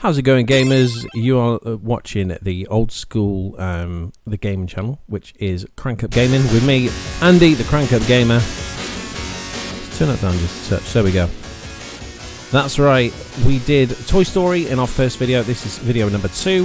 How's it going, gamers? You are watching the old school the gaming channel, which is Crank Up Gaming, with me, Andy, the Crank Up Gamer. Let's turn that down just a touch. There we go. That's right, we did Toy Story in our first video. This is video number 2.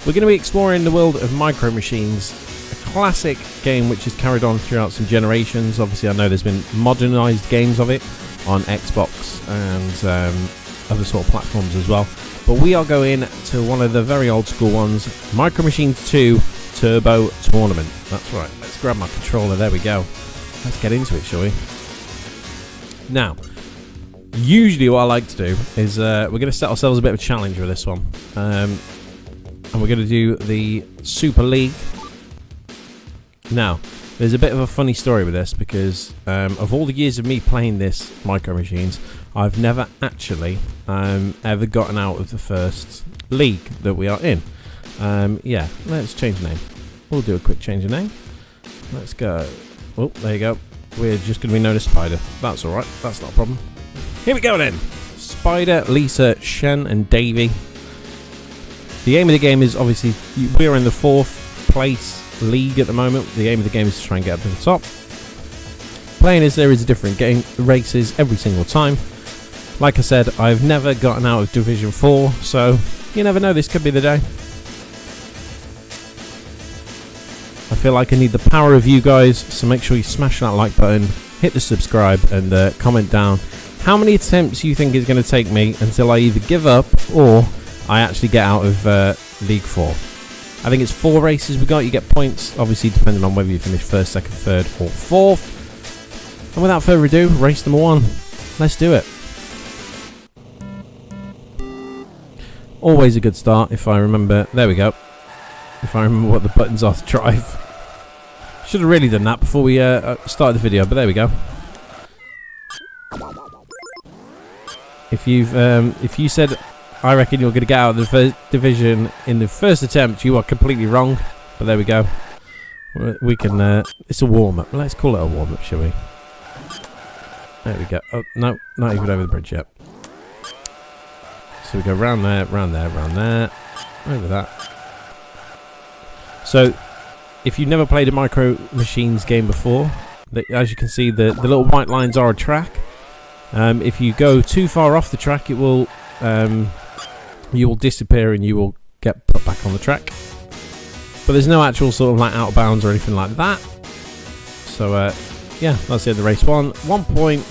We're going to be exploring the world of Micro Machines, a classic game which has carried on throughout some generations. Obviously, I know there's been modernised games of it on Xbox and other sort of platforms as well. But we are going to one of the very old school ones, Micro Machines 2 Turbo Tournament. That's right, let's grab my controller, there we go. Let's get into it, shall we? Now, usually what I like to do is we're going to set ourselves a bit of a challenge with this one. And we're going to do the Super League. Now, there's a bit of a funny story with this because of all the years of me playing this Micro Machines, I've never actually ever gotten out of the first league that we are in. Yeah, let's change the name. We'll do a quick change of name. Let's go. Oh, there you go. We're just going to be known as Spider. That's alright. That's not a problem. Here we go then. Spider, Lisa, Shen and Davey. The aim of the game is obviously we're in the 4th place league at the moment. The aim of the game is to try and get up to the top. Playing as there is different game races every single time. Like I said, I've never gotten out of Division 4, so you never know, this could be the day. I feel like I need the power of you guys, so make sure you smash that like button, hit the subscribe and comment down how many attempts you think it's going to take me until I either give up or I actually get out of League 4. I think it's 4 races we got. You get points, obviously depending on whether you finish 1st, 2nd, 3rd or 4th. And without further ado, race number 1. Let's do it. Always a good start if I remember. There we go. If I remember what the buttons are to drive. Should have really done that before we started the video, but there we go. If you said I reckon you're going to get out of the first division in the first attempt, you are completely wrong. But there we go. We can. It's a warm up. Let's call it a warm up, shall we? There we go. Oh no, not even over the bridge yet. So we go round there, round there, round there, over that. So, if you've never played a Micro Machines game before, as you can see, the little white lines are a track. If you go too far off the track, it will you will disappear and you will get put back on the track. But there's no actual sort of like out of bounds or anything like that. So yeah, that's the end of race 1. 1 point.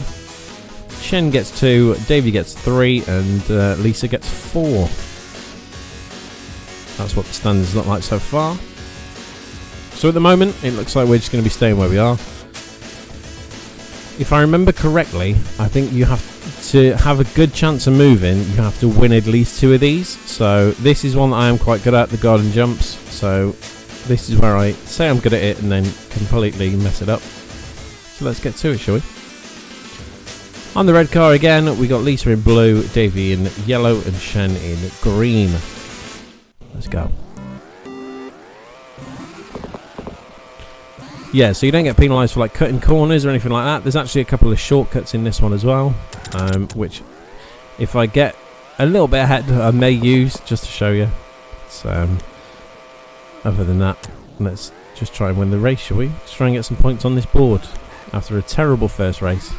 Shen gets 2, Davey gets 3, and Lisa gets 4. That's what the standings look like so far. So at the moment, it looks like we're just going to be staying where we are. If I remember correctly, I think you have to have a good chance of moving. You have to win at least 2 of these. So this is one that I am quite good at, the garden jumps. So this is where I say I'm good at it and then completely mess it up. So let's get to it, shall we? On the red car again, we got Lisa in blue, Davey in yellow and Shen in green. Let's go. Yeah, so you don't get penalised for like cutting corners or anything like that. There's actually a couple of shortcuts in this one as well, which if I get a little bit ahead I may use just to show you. So other than that, let's just try and win the race, shall we? Let's try and get some points on this board after a terrible first race.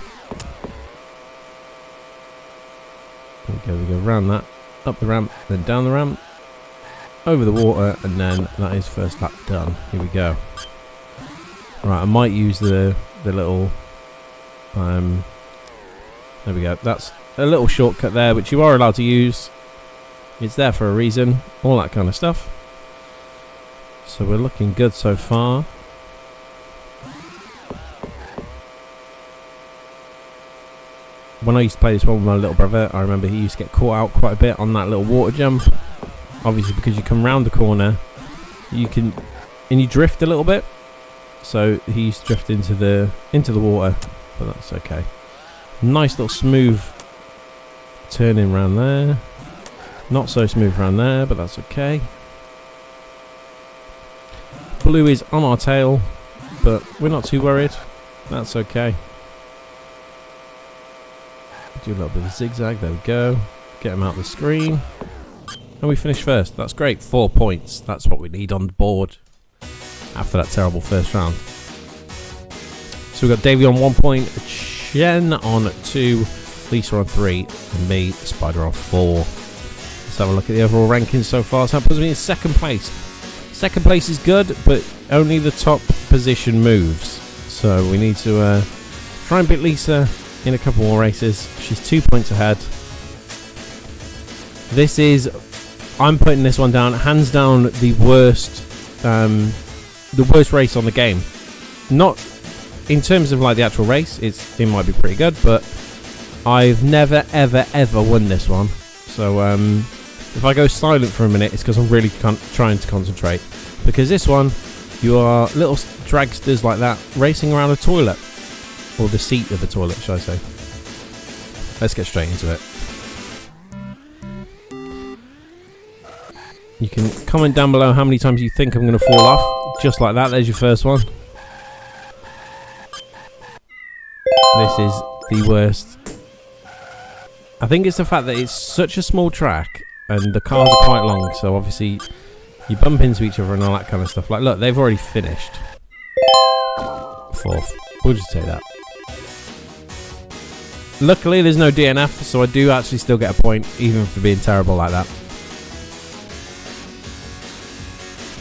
There we go, round that, up the ramp, then down the ramp, over the water, and then that is first lap done. Here we go. Right, I might use the little, there we go, that's a little shortcut there, which you are allowed to use. It's there for a reason, all that kind of stuff. So we're looking good so far. When I used to play this one with my little brother, I remember he used to get caught out quite a bit on that little water jump. Obviously, because you come round the corner, you can, and you drift a little bit. So he used to drift into the water, but that's okay. Nice little smooth turning around there. Not so smooth around there, but that's okay. Blue is on our tail, but we're not too worried. That's okay. Do a little bit of zigzag, there we go. Get him out of the screen. And we finished first. That's great. 4 points. That's what we need on the board after that terrible first round. So we've got Davey on 1 point, Chen on 2, Lisa on 3, and me, Spider, on 4. Let's have a look at the overall rankings so far. So that puts me in second place. Second place is good, but only the top position moves. So we need to try and beat Lisa in a couple more races. She's 2 points ahead. This is, I'm putting this one down, hands down, the worst race on the game. Not in terms of like the actual race, it might be pretty good, but I've never ever won this one. So if I go silent for a minute, it's because I'm really trying to concentrate. Because this one, you are little dragsters like that racing around a toilet, or the seat of a toilet, should I say. Let's get straight into it. You can comment down below how many times you think I'm going to fall off. Just like that, there's your first one. This is the worst. I think it's the fact that it's such a small track and the cars are quite long, so obviously you bump into each other and all that kind of stuff. Like, look, they've already finished. Fourth. We'll just take that. Luckily, there's no DNF, so I do actually still get a point, even for being terrible like that.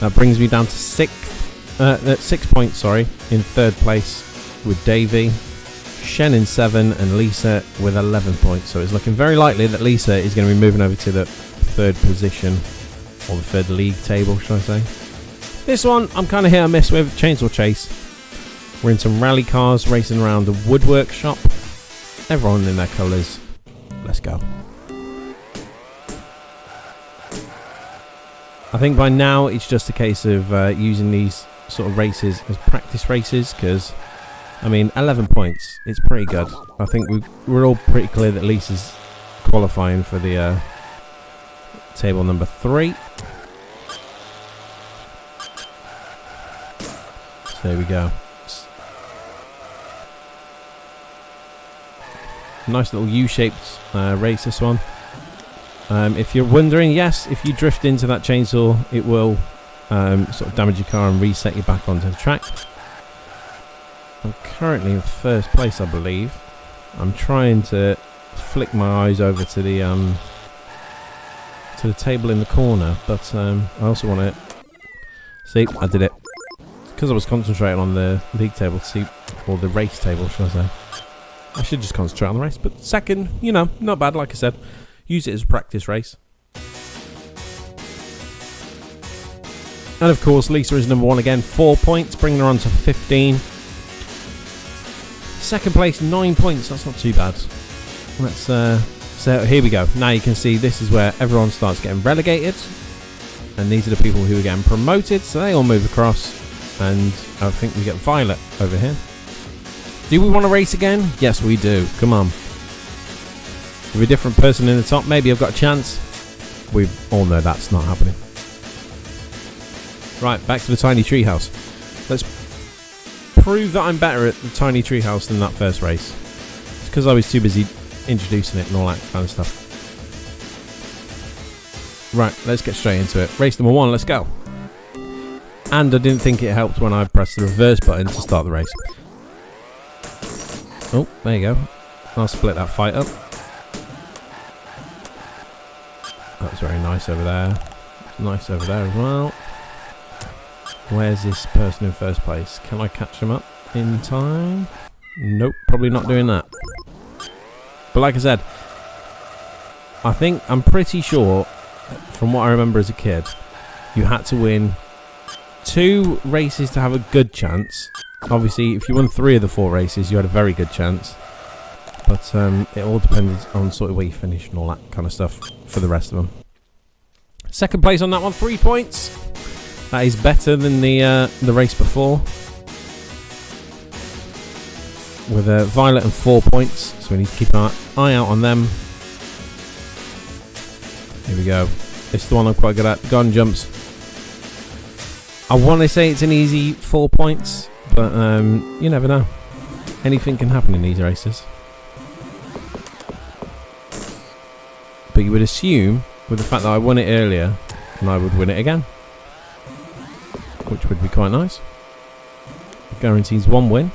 That brings me down to 6 points, sorry, in third place with Davey, Shen in 7, and Lisa with 11 points. So it's looking very likely that Lisa is going to be moving over to the third position, or the third league table, should I say. This one, I'm kind of hit or miss with. Chainsaw Chase. We're in some rally cars racing around the woodwork shop. Everyone in their colours. Let's go. I think by now it's just a case of using these sort of races as practice races, because, I mean, 11 points, it's pretty good. I think we're all pretty clear that Lisa's qualifying for the table number 3. So there we go. Nice little U-shaped race, this one. If you're wondering, yes, if you drift into that chainsaw, it will sort of damage your car and reset you back onto the track. I'm currently in first place, I believe. I'm trying to flick my eyes over to the table in the corner, but I also want to see. I did it because I was concentrating on the league table to see, or the race table, should I say. I should just concentrate on the race, but second, you know, not bad. Like I said, use it as a practice race. And of course, Lisa is number 1 again, 4 points, bringing her on to 15. Second place, 9 points. That's not too bad. Let's so here we go. Now you can see this is where everyone starts getting relegated, and these are the people who are getting promoted. So they all move across, and I think we get Violet over here. Do we want to race again? Yes, we do. Come on. With a different person in the top, maybe I've got a chance. We all know that's not happening. Right, back to the tiny treehouse. Let's prove that I'm better at the tiny treehouse than that first race. It's because I was too busy introducing it and all that kind of stuff. Right, let's get straight into it. Race number 1, let's go. And I didn't think it helped when I pressed the reverse button to start the race. Oh, there you go. I'll split that fight up. That's very nice over there. Nice over there as well. Where's this person in first place? Can I catch him up in time? Nope, probably not doing that. But like I said, I'm pretty sure, from what I remember as a kid, you had to win 2 races to have a good chance. Obviously, if you won 3 of the 4 races, you had a very good chance. But it all depended on sort of where you finished and all that kind of stuff for the rest of them. Second place on that one, 3 points. That is better than the race before. With Violet and 4 points, so we need to keep our eye out on them. Here we go. This is the one I'm quite good at. Gun jumps. I want to say it's an easy 4 points, but you never know. Anything can happen in these races. But you would assume with the fact that I won it earlier, and I would win it again, which would be quite nice. It guarantees 1 win.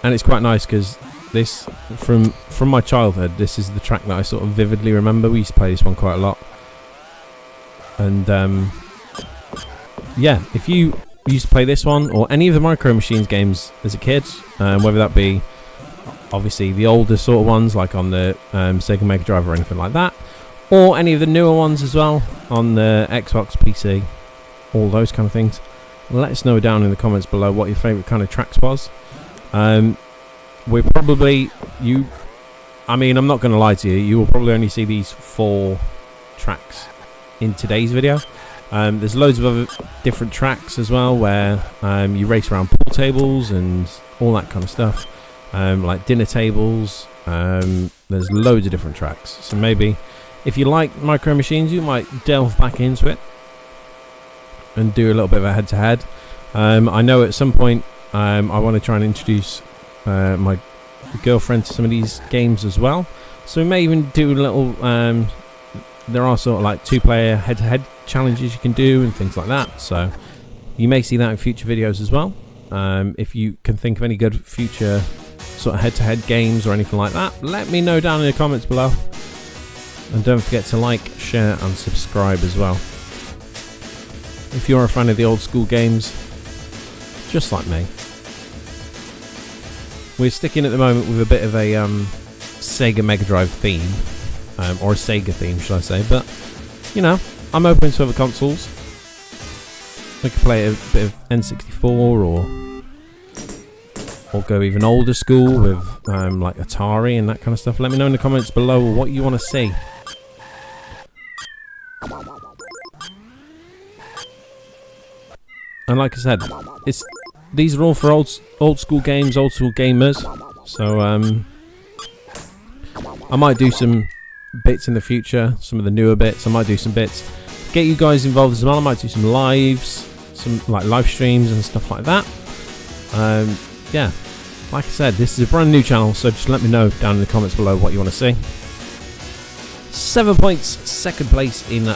And it's quite nice because this, from my childhood, this is the track that I sort of vividly remember. We used to play this one quite a lot. And yeah, if you used to play this one or any of the Micro Machines games as a kid, whether that be obviously the older sort of ones like on the Sega Mega Drive or anything like that, or any of the newer ones as well on the Xbox, PC, all those kind of things, let us know down in the comments below what your favourite kind of tracks was. We're probably, I mean, I'm not going to lie to you, you will probably only see these 4 tracks in today's video. There's loads of other different tracks as well where you race around pool tables and all that kind of stuff, like dinner tables. There's loads of different tracks, so maybe if you like Micro Machines you might delve back into it and do a little bit of a head-to-head. I know at some point I want to try and introduce my girlfriend to some of these games as well, so we may even do a little there are sort of like 2-player head-to-head challenges you can do and things like that, so you may see that in future videos as well. If you can think of any good future sort of head-to-head games or anything like that, let me know down in the comments below, and don't forget to like, share and subscribe as well if you're a fan of the old school games just like me. We're sticking at the moment with a bit of a Sega Mega Drive theme, or a Sega theme should I say, but you know, I'm open to other consoles. We could play a bit of N64 or go even older school with like Atari and that kind of stuff. Let me know in the comments below what you want to see. And like I said, these are all for old school games, old school gamers. So I might do some bits in the future, some of the newer bits. I might do some bits, get you guys involved as well. I might do some lives, some like live streams and stuff like that. Yeah, like I said, this is a brand new channel, so just let me know down in the comments below what you want to see. 7 points, second place in the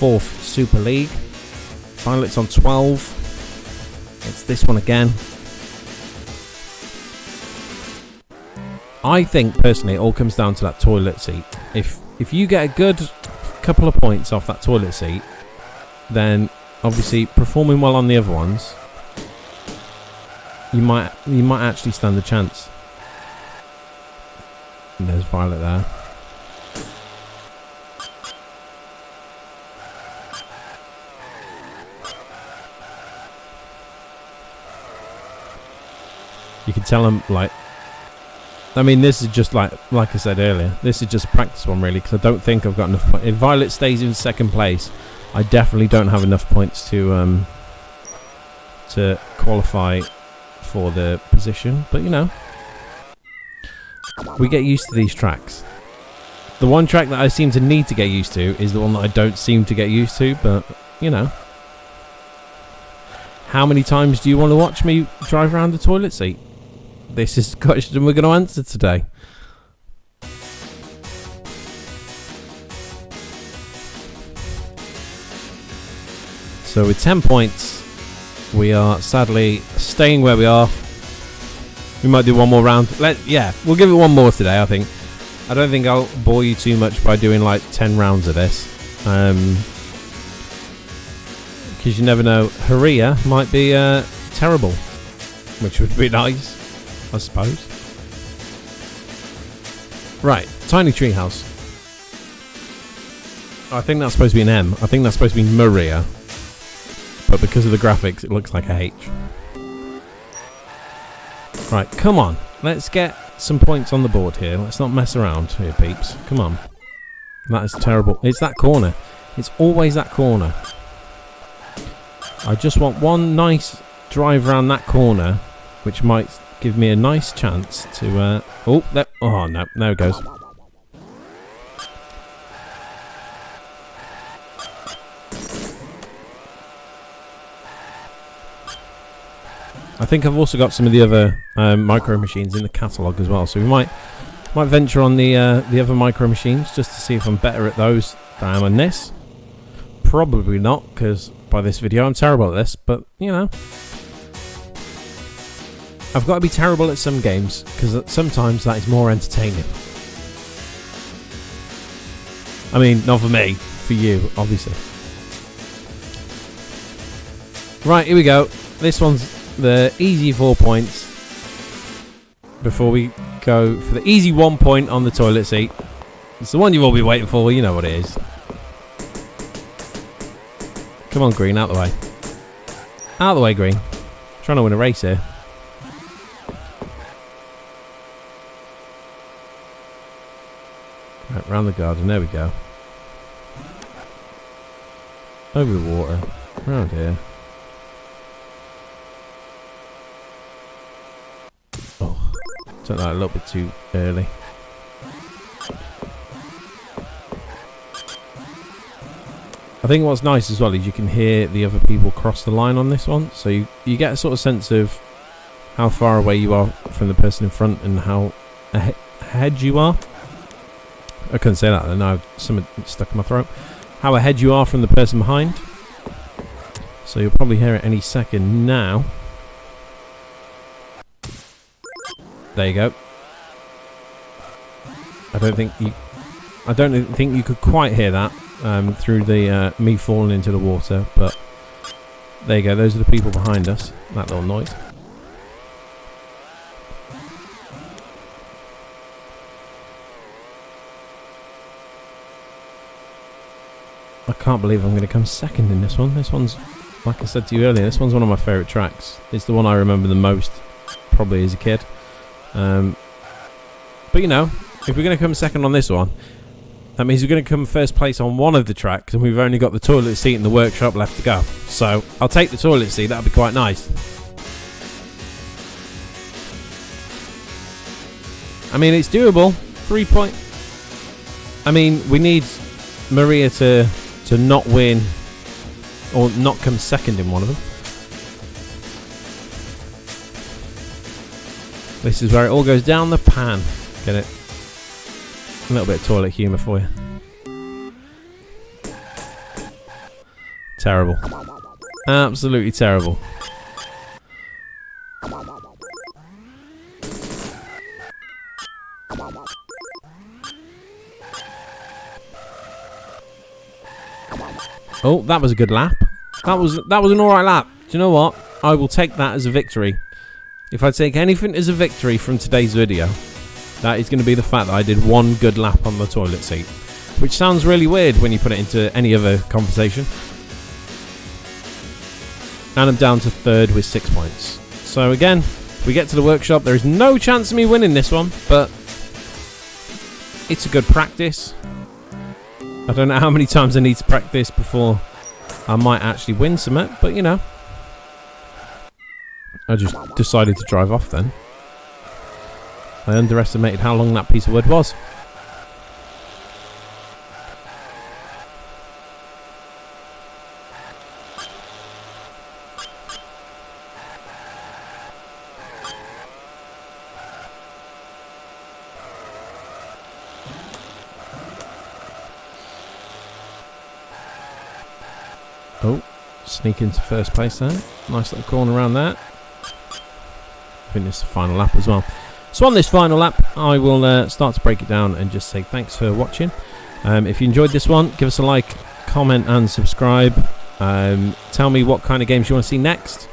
4th Super League. Violet's on 12. It's this one again. I think personally it all comes down to that toilet seat. If you get a good couple of points off that toilet seat, then obviously performing well on the other ones, you might actually stand a chance. And there's Violet there. You can tell them, like, I mean, this is just like I said earlier, this is just a practice one really, because I don't think I've got enough points. If Violet stays in 2nd place, I definitely don't have enough points to qualify for the position. But you know, we get used to these tracks. The one track that I seem to need to get used to is the one that I don't seem to get used to, but you know, how many times do you want to watch me drive around the toilet seat? This is the question we're going to answer today. So with 10 points, we are sadly staying where we are. We might do one more round. Yeah, we'll give it one more today, I think. I don't think I'll bore you too much by doing like 10 rounds of this. Because you never know, Haria might be terrible, which would be nice, I suppose. Right, Tiny Treehouse. I think that's supposed to be an M. I think that's supposed to be Maria. But because of the graphics, it looks like a H. Right, come on. Let's get some points on the board here. Let's not mess around here, peeps. Come on. That is terrible. It's that corner. It's always that corner. I just want one nice drive around that corner, which might give me a nice chance to... oh no, there it goes. I think I've also got some of the other Micro Machines in the catalogue as well, so we might Might venture on the other micro machines just to see if I'm better at those than I am on this. Probably not, because by this video I'm terrible at this, but you know, I've got to be terrible at some games because sometimes that is more entertaining. I mean, not for me, for you, obviously. Right, here we go. This one's the easy 4 points before we go for the easy 1 point on the toilet seat. It's the one you've all been waiting for, you know what it is. Come on, Green, out the way. Out the way, Green. Trying to win a race here. Right, round the garden, there we go. Over the water, round here. Oh, took that a little bit too early. I think what's nice as well is you can hear the other people cross the line on this one, so you get a sort of sense of how far away you are from the person in front and how ahead you are. I couldn't say that, and now something stuck in my throat. How ahead you are from the person behind. So you'll probably hear it any second now. There you go. I don't think you could quite hear that through the me falling into the water, but there you go. Those are the people behind us. That little noise. I can't believe I'm going to come second in this one. This one's, like I said to you earlier, this one's one of my favourite tracks. It's the one I remember the most, probably as a kid. But you know, if we're going to come second on this one, that means we're going to come first place on one of the tracks, and we've only got the toilet seat in the workshop left to go. So I'll take the toilet seat. That'll be quite nice. I mean, it's doable. 3 point. I mean, we need Maria to not win or not come second in one of them. This is where it all goes down the pan. Get it? A little bit of toilet humour for you. Terrible. Absolutely terrible. Oh, that was a good lap. That was an alright lap. Do you know what? I will take that as a victory. If I take anything as a victory from today's video, that is going to be the fact that I did one good lap on the toilet seat. Which sounds really weird when you put it into any other conversation. And I'm down to third with 6 points. So again, we get to the workshop. There is no chance of me winning this one, but it's a good practice. I don't know how many times I need to practice before I might actually win something, but you know. I just decided to drive off then. I underestimated how long that piece of wood was. Oh, sneak into first place there. Nice little corner around that. I think this is the final lap as well. So on this final lap, I will start to break it down and just say thanks for watching. If you enjoyed this one, give us a like, comment and subscribe. Tell me what kind of games you want to see next.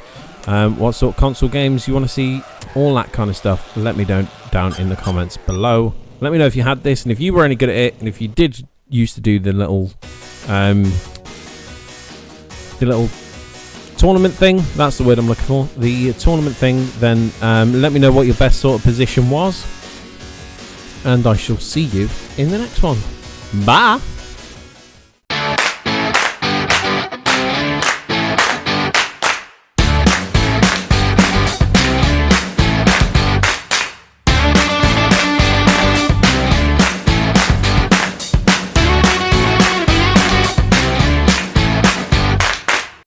What sort of console games you want to see. All that kind of stuff. Let me know down in the comments below. Let me know if you had this and if you were any good at it. And if you did used to do the little tournament thing, that's the word I'm looking for, the tournament thing, then let me know what your best sort of position was, and I shall see you in the next one. Bye.